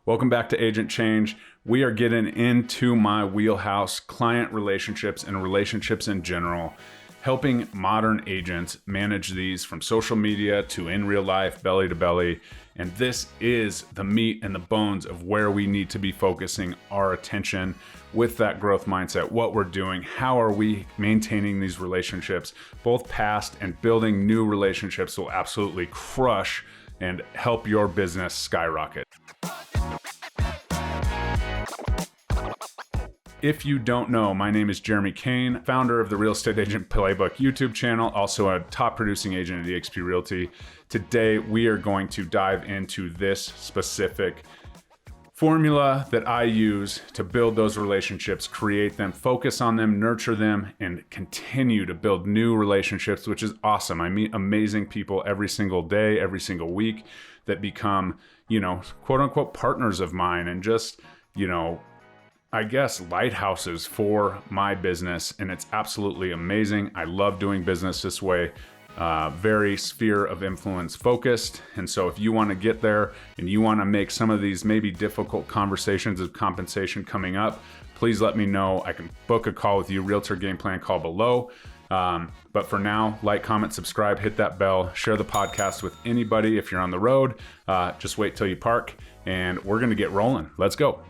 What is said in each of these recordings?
Welcome back to Agent Change. We are getting into my wheelhouse, client relationships and relationships in general, helping modern agents manage these from social media to in real life, belly to belly. And this is the meat and the bones of where we need to be focusing our attention with that growth mindset, what we're doing, how are we maintaining these relationships, both past and building new relationships will absolutely crush and help your business skyrocket. If you don't know, my name is Jeremy Kane, founder of the Real Estate Agent Playbook YouTube channel, also a top producing agent at eXp Realty. Today, we are going to dive into this specific formula that I use to build those relationships, create them, focus on them, nurture them, and continue to build new relationships, which is awesome. I meet amazing people every single day, every single week that become, quote unquote partners of mine and just, I guess lighthouses for my business, and it's absolutely amazing. I love doing business this way, very sphere of influence focused. And so if you want to get there and you want to make some of these maybe difficult conversations of compensation coming up, please let me know. I can book a call with you, Realtor Game Plan call below. But for now, like, comment, subscribe, hit that bell, share the podcast with anybody. If you're on the road, just wait till you park and we're going to get rolling. Let's go.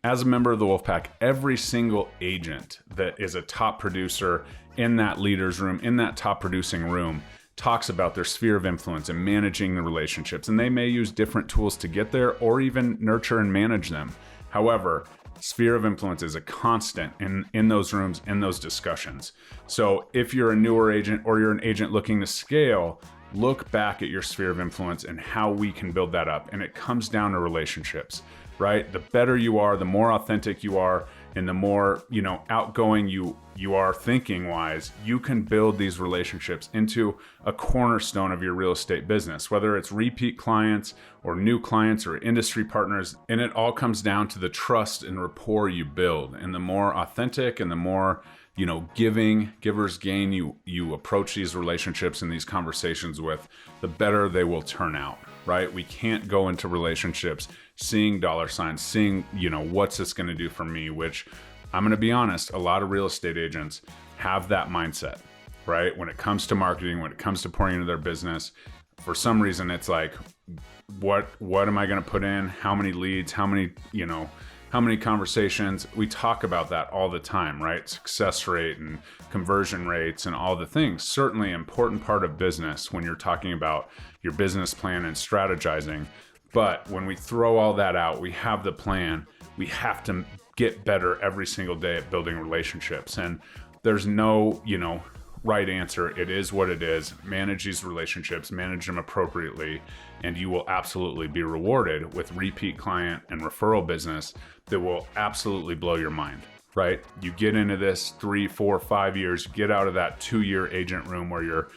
As a member of the Wolfpack, every single agent that is a top producer in that leader's room, in that top producing room, talks about their sphere of influence and managing the relationships. And they may use different tools to get there or even nurture and manage them. However, sphere of influence is a constant in those rooms, in those discussions. So if you're a newer agent or you're an agent looking to scale, look back at your sphere of influence and how we can build that up. And it comes down to relationships. Right? The better you are, the more authentic you are, and the more, outgoing you are thinking wise, you can build these relationships into a cornerstone of your real estate business, whether it's repeat clients or new clients or industry partners. And it all comes down to the trust and rapport you build. And the more authentic and the more, givers gain you approach these relationships and these conversations with, the better they will turn out. Right? We can't go into relationships seeing dollar signs, seeing, what's this going to do for me, which I'm going to be honest, a lot of real estate agents have that mindset, right? When it comes to marketing, when it comes to pouring into their business, for some reason, it's like, what am I going to put in? How many leads? How many conversations? We talk about that all the time, right? Success rate and conversion rates and all the things. Certainly an important part of business when you're talking about your business plan and strategizing. But when we throw all that out, we have the plan. We have to get better every single day at building relationships. And there's no, right answer. It is what it is. Manage these relationships, manage them appropriately, and you will absolutely be rewarded with repeat client and referral business that will absolutely blow your mind, right? You get into this 3, 4, 5 years, get out of that 2-year agent room where you're,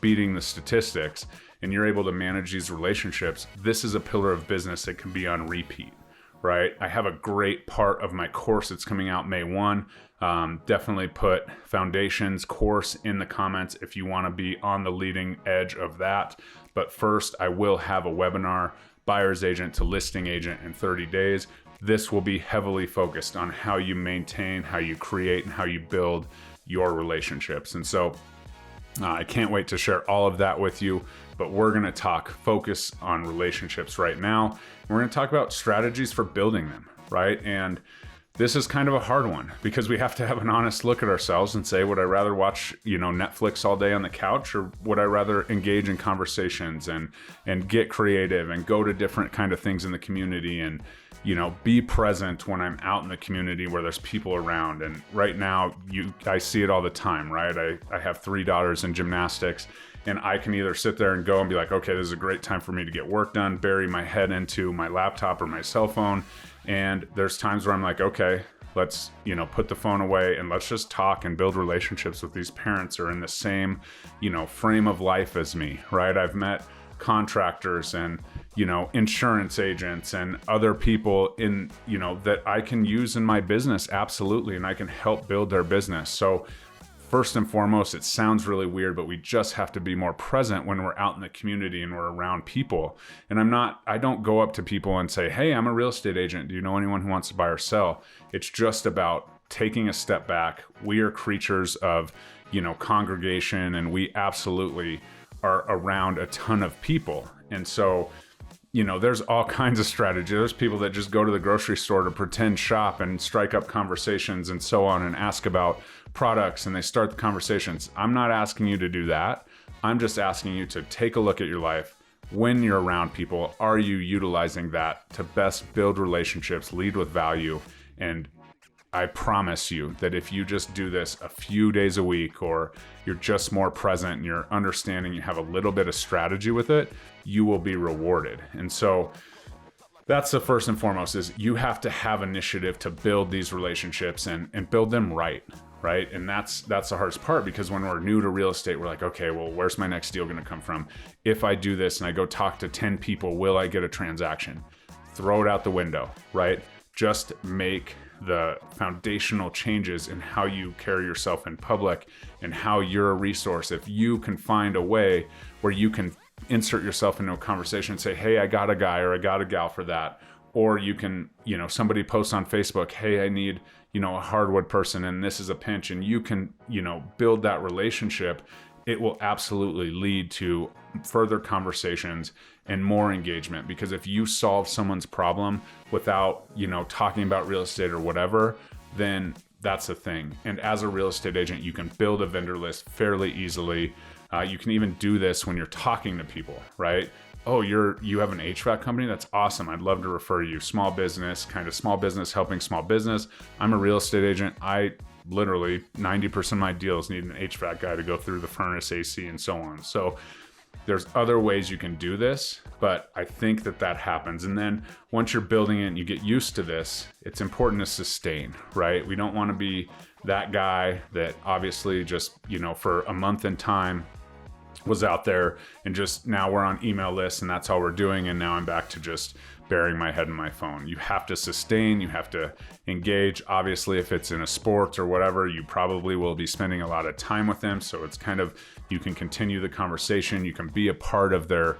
beating the statistics, and you're able to manage these relationships. This is a pillar of business that can be on repeat, right? I have a great part of my course that's coming out May 1. Definitely put Foundations course in the comments if you want to be on the leading edge of that. But first, I will have a webinar, Buyer's Agent to Listing Agent in 30 days. This will be heavily focused on how you maintain, how you create, and how you build your relationships. And so I can't wait to share all of that with you, but we're going to focus on relationships right now. We're going to talk about strategies for building them, right? And this is kind of a hard one because we have to have an honest look at ourselves and say, would I rather watch, Netflix all day on the couch, or would I rather engage in conversations and get creative and go to different kind of things in the community and, be present when I'm out in the community where there's people around. And right now I see it all the time, right? I have 3 daughters in gymnastics, and I can either sit there and go and be like, okay, this is a great time for me to get work done, bury my head into my laptop or my cell phone. And there's times where I'm like, okay, let's, put the phone away and let's just talk and build relationships with these parents who are in the same, frame of life as me, right? I've met contractors and, insurance agents and other people in, that I can use in my business. Absolutely. And I can help build their business. So first and foremost, it sounds really weird, but we just have to be more present when we're out in the community and we're around people. And I don't go up to people and say, hey, I'm a real estate agent. Do you know anyone who wants to buy or sell? It's just about taking a step back. We are creatures of, congregation, and we absolutely are around a ton of people. And so, there's all kinds of strategy. There's people that just go to the grocery store to pretend shop and strike up conversations and so on and ask about products, and they start the conversations. I'm not asking you to do that. I'm just asking you to take a look at your life. When you're around people, are you utilizing that to best build relationships, lead with value? And I promise you that if you just do this a few days a week, or you're just more present and you're understanding, you have a little bit of strategy with it, you will be rewarded. And so that's the first and foremost, is you have to have initiative to build these relationships and build them right? And that's the hardest part, because when we're new to real estate, we're like, okay, well, where's my next deal going to come from? If I do this and I go talk to 10 people, will I get a transaction? Throw it out the window, right? Just make the foundational changes in how you carry yourself in public and how you're a resource. If you can find a way where you can insert yourself into a conversation and say, hey, I got a guy or I got a gal for that. Or you can, somebody posts on Facebook, hey, I need, a hardwood person and this is a pinch, and you can, build that relationship. It will absolutely lead to further conversations and more engagement, because if you solve someone's problem without, talking about real estate or whatever, then that's the thing. And as a real estate agent, you can build a vendor list fairly easily. You can even do this when you're talking to people, right? Oh, you have an HVAC company? That's awesome. I'd love to refer you. Small business helping small business. I'm a real estate agent. I literally 90% of my deals need an HVAC guy to go through the furnace, AC, and so on. So there's other ways you can do this, but I think that happens. And then once you're building it and you get used to this, it's important to sustain, right? We don't want to be that guy that obviously just, for a month in time was out there and just now we're on email lists and that's all we're doing. And now I'm back to just burying my head in my phone. You have to sustain, you have to engage. Obviously, if it's in a sport or whatever, you probably will be spending a lot of time with them. So it's kind of, you can continue the conversation. You can be a part of their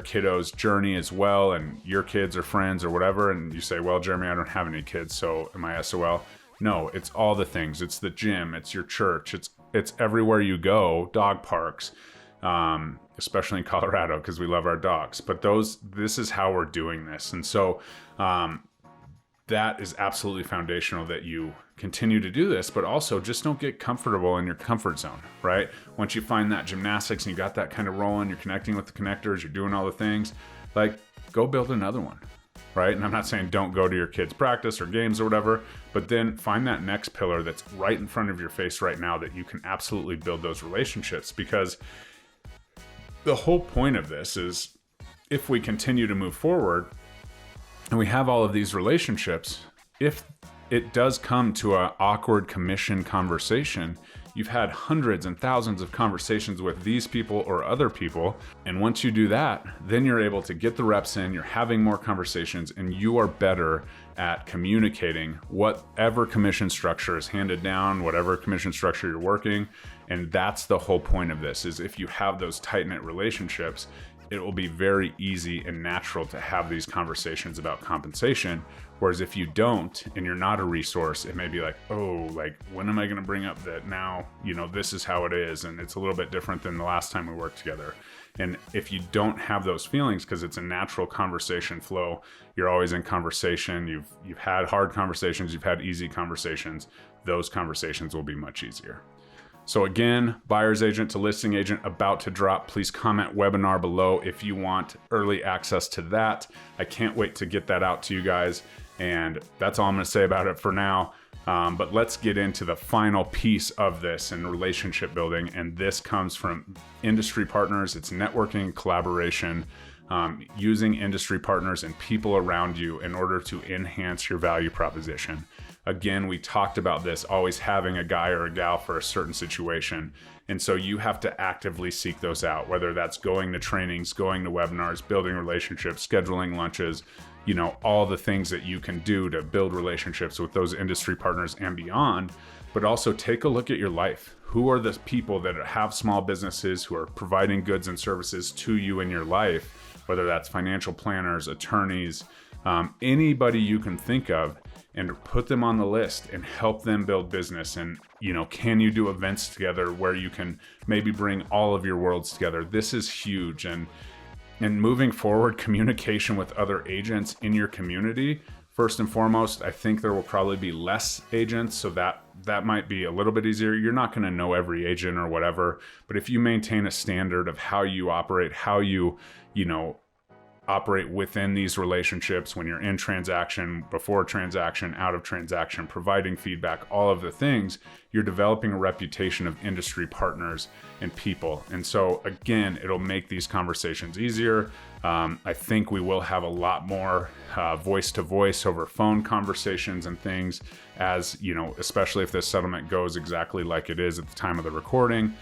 kiddo's journey as well, and your kids or friends or whatever. And you say, well, Jeremy, I don't have any kids, so am I SOL? No, it's all the things. It's the gym, it's your church, it's everywhere you go, dog parks, especially in Colorado because we love our dogs. But this is how we're doing this. And so that is absolutely foundational, that you continue to do this, but also just don't get comfortable in your comfort zone, right? Once you find that gymnastics and you got that kind of rolling, you're connecting with the connectors, you're doing all the things, like go build another one, right? And I'm not saying don't go to your kids' practice or games or whatever, but then find that next pillar that's right in front of your face right now that you can absolutely build those relationships. Because the whole point of this is, if we continue to move forward and we have all of these relationships, if it does come to an awkward commission conversation, you've had hundreds and thousands of conversations with these people or other people. And once you do that, then you're able to get the reps in, you're having more conversations, and you are better at communicating whatever commission structure is handed down, whatever commission structure you're working. And that's the whole point of this, is if you have those tight-knit relationships, it will be very easy and natural to have these conversations about compensation. Whereas if you don't, and you're not a resource, it may be like, oh, like, when am I going to bring up that now, this is how it is. And it's a little bit different than the last time we worked together. And if you don't have those feelings, because it's a natural conversation flow, you're always in conversation. You've had hard conversations, you've had easy conversations. Those conversations will be much easier. So again, buyer's agent to listing agent about to drop. Please comment webinar below if you want early access to that. I can't wait to get that out to you guys. And that's all I'm going to say about it for now. But let's get into the final piece of this and relationship building. And this comes from industry partners. It's networking, collaboration, using industry partners and people around you in order to enhance your value proposition. Again, we talked about this, always having a guy or a gal for a certain situation. And so you have to actively seek those out, whether that's going to trainings, going to webinars, building relationships, scheduling lunches, all the things that you can do to build relationships with those industry partners and beyond. But also take a look at your life, who are the people that have small businesses who are providing goods and services to you in your life, whether that's financial planners, attorneys, anybody you can think of, and put them on the list and help them build business. And, can you do events together where you can maybe bring all of your worlds together? This is huge. And moving forward, communication with other agents in your community. First and foremost, I think there will probably be less agents, so that might be a little bit easier. You're not going to know every agent or whatever, but if you maintain a standard of how you operate, how you operate within these relationships when you're in transaction, before transaction, out of transaction, providing feedback, all of the things, you're developing a reputation of industry partners and people. And so again, it'll make these conversations easier. I think we will have a lot more voice to voice over phone conversations and things, as especially if this settlement goes exactly like it is at the time of the recording,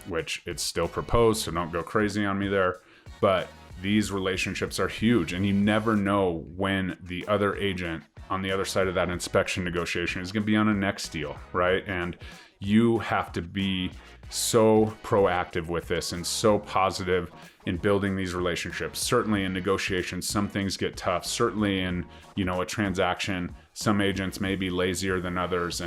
which it's still proposed, so don't go crazy on me there. But these relationships are huge, and you never know when the other agent on the other side of that inspection negotiation is going to be on a next deal, right? And you have to be so proactive with this and so positive in building these relationships. Certainly in negotiations, some things get tough. Certainly in, a transaction, some agents may be lazier than others.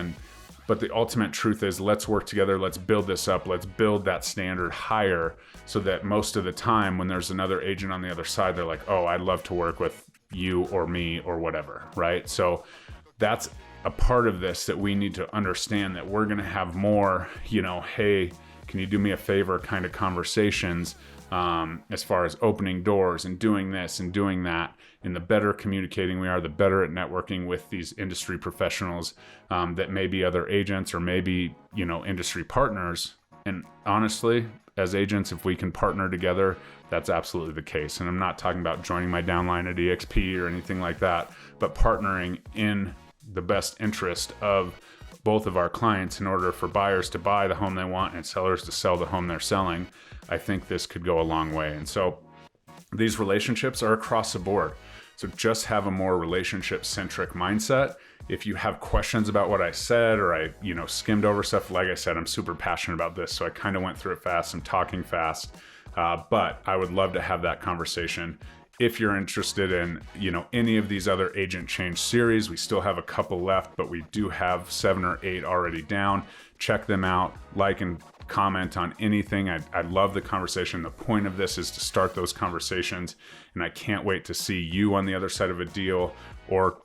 But the ultimate truth is, let's work together, let's build this up, let's build that standard higher, so that most of the time when there's another agent on the other side, they're like, oh, I'd love to work with you or me or whatever, right? So that's a part of this that we need to understand, that we're gonna have more, hey, can you do me a favor kind of conversations, as far as opening doors and doing this and doing that. And the better communicating we are, the better at networking with these industry professionals, that may be other agents or maybe, industry partners. And honestly, as agents, if we can partner together, that's absolutely the case. And I'm not talking about joining my downline at EXP or anything like that, but partnering in the best interest of both of our clients in order for buyers to buy the home they want and sellers to sell the home they're selling. I think this could go a long way. And so these relationships are across the board. So just have a more relationship-centric mindset. If you have questions about what I said, or I, skimmed over stuff, like I said, I'm super passionate about this, so I kind of went through it fast. I'm talking fast, but I would love to have that conversation. If you're interested in, any of these other agent change series, we still have a couple left, but we do have 7 or 8 already down. Check them out, like and comment on anything. I love the conversation. The point of this is to start those conversations, and I can't wait to see you on the other side of a deal, or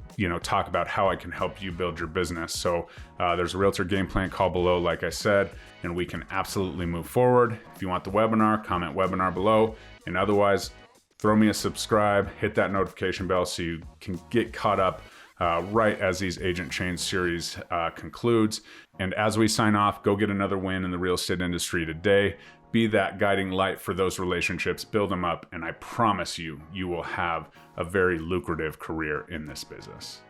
talk about how I can help you build your business. So there's a Realtor Game Plan call below, like I said, and we can absolutely move forward. If you want the webinar, comment webinar below, and otherwise, throw me a subscribe, hit that notification bell so you can get caught up right as these agent change series concludes. And as we sign off, go get another win in the real estate industry today. Be that guiding light for those relationships, build them up, and I promise you, you will have a very lucrative career in this business.